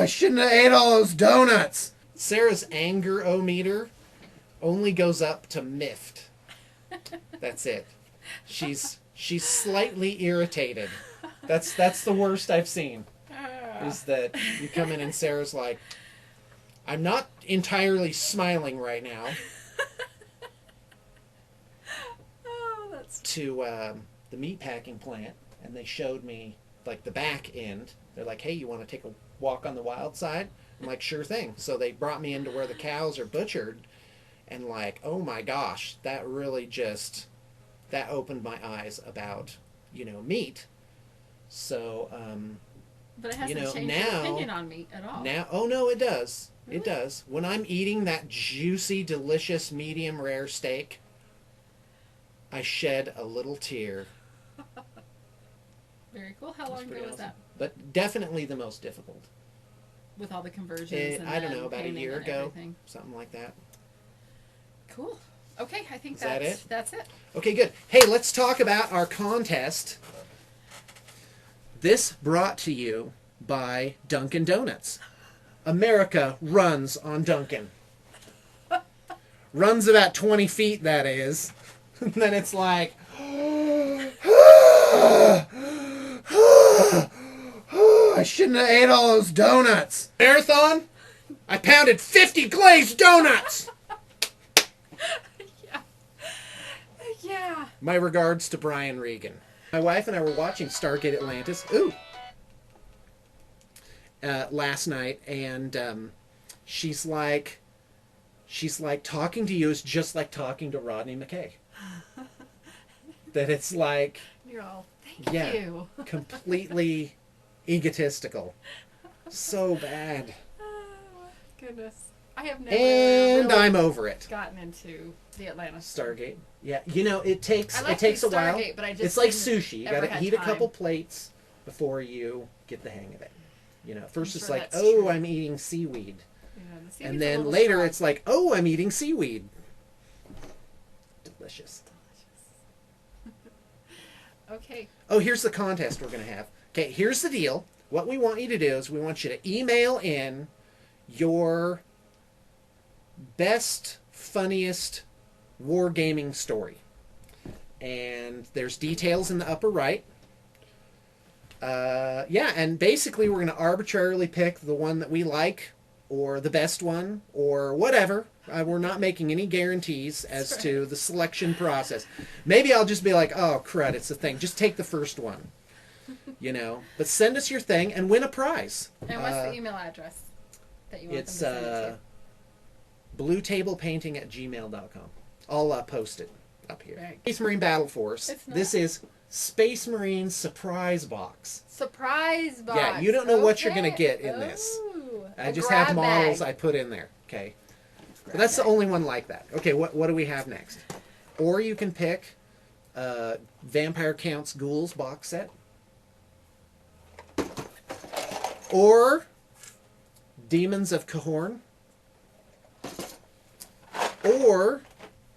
I shouldn't have ate all those donuts. Sarah's anger-o-meter only goes up to miffed. That's it. She's slightly irritated. That's the worst I've seen. Is that you come in and Sarah's like, I'm not entirely smiling right now. To the meatpacking plant, and they showed me like the back end. They're like, hey, you want to take a walk on the wild side? I'm like, sure thing. So they brought me into where the cows are butchered, and like, oh my gosh, that really just, that opened my eyes about, meat. So, but it hasn't changed your opinion on meat at all. Now, oh no, it does. Really? It does. When I'm eating that juicy, delicious, medium rare steak, I shed a little tear. Very cool. How long ago was that? But definitely the most difficult. With all the conversions and I don't know, about a year ago. Everything. Something like that. Cool. Okay, I think that's it. Okay, good. Hey, let's talk about our contest. This brought to you by Dunkin' Donuts. America runs on Dunkin'. Runs about 20 feet, that is. And then it's like, I shouldn't have ate all those donuts. Marathon, I pounded 50 glazed donuts. Yeah. My regards to Brian Regan. My wife and I were watching Stargate Atlantis. Last night, and she's like, talking to you is just like talking to Rodney McKay. That it's like, you're all, thank you. Completely egotistical. So bad. Oh, goodness. I have never and really I'm over it. Gotten into the Atlanta Stargate. Yeah, it takes a while. But I just it's like sushi. You got to eat time. a couple plates before you get the hang of it. First it's like, true. I'm eating seaweed. Yeah, and then later strong. it's like, I'm eating seaweed. Delicious. Okay. Oh, here's the contest we're going to have. Okay, here's the deal. What we want you to do is we want you to email in your best, funniest wargaming story. And there's details in the upper right. And basically we're going to arbitrarily pick the one that we like, or the best one, or whatever. We're not making any guarantees as to the selection process. Maybe I'll just be like, oh, crud, it's the thing. Just take the first one. But send us your thing and win a prize. And what's the email address that you want them to send it to? bluetablepainting@gmail.com. I'll post it up here. Right. Space Marine Battle Force. This is Space Marine Surprise Box. Surprise box. Yeah, you don't know what you're going to get in this. I just have models I put in there. Okay. But that's the only one like that. Okay, what do we have next? Or you can pick Vampire Counts Ghouls box set. Or Demons of Cahorn. Or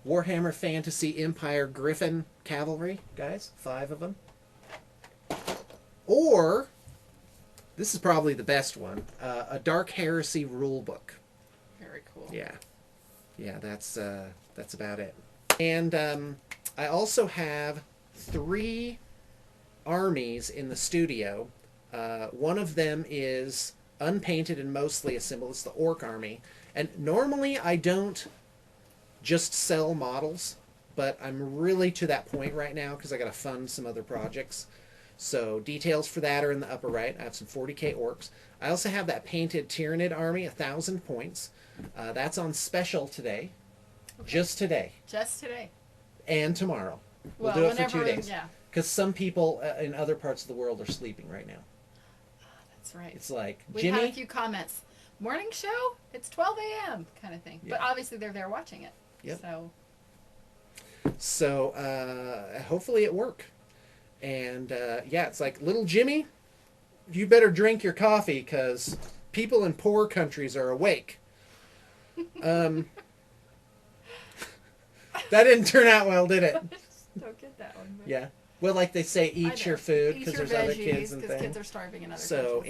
Warhammer Fantasy Empire Griffin Cavalry, guys. 5 of them. Or, this is probably the best one, a Dark Heresy rulebook. Very cool. Yeah. Yeah, that's about it. And I also have 3 armies in the studio. One of them is unpainted and mostly assembled. It's the Ork army. And normally I don't just sell models, but I'm really to that point right now because I got to fund some other projects. So details for that are in the upper right. I have some 40K orcs. I also have that painted Tyrannid army, 1,000 points. That's on special today. Okay. Just today. Just today. And tomorrow. We'll do it for 2 days. Yeah. Because some people in other parts of the world are sleeping right now. Oh, that's right. It's like, we Jimmy? had a few comments. Morning show? It's 12 a.m. kind of thing. Yeah. But obviously they're there watching it. Yep. So hopefully it worked. And it's like, little Jimmy, you better drink your coffee because people in poor countries are awake. That didn't turn out well, did it? Don't get that one. Yeah. Well, like they say, eat your food because there's other kids and things. Kids are starving in other countries. So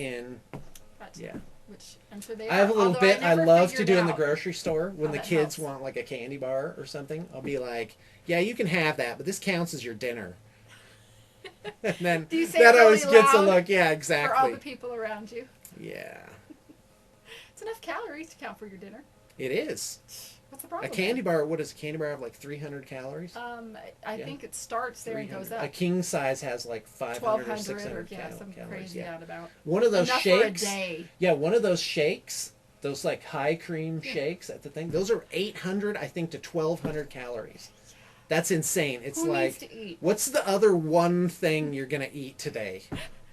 yeah. which I'm sure they I have are. a little Although bit I never love to figured do in the out grocery store when how the that kids helps. want like a candy bar or something. I'll be like, yeah, you can have that, but this counts as your dinner. And then Do you say that it really always gets a loud look. Yeah, for all exactly. the people around you? Yeah, It's enough calories to count for your dinner. it is. What's the A problem? candy bar, what does a candy bar have, like 300 calories? I Yeah. think it starts there and goes up. A king size has like 500 or 1,200 600 yeah, some calories. crazy Yeah. out about. One of those Enough shakes. for a day. Yeah, one of those shakes, those like high cream shakes at the thing, those are 800, I think, to 1,200 calories. That's insane. It's Who like, needs to eat? what's the other one thing you're going to eat today?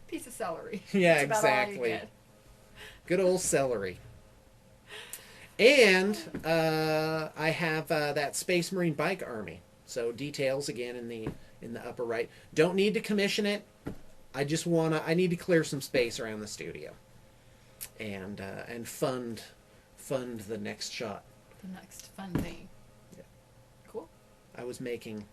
Piece of celery. Yeah, That's about all you exactly. get. Good old celery. And I have that Space Marine bike army. So details again in the upper right. Don't need to commission it. I need to clear some space around the studio, and fund the next shot. The next fun thing. Yeah. Cool. I was making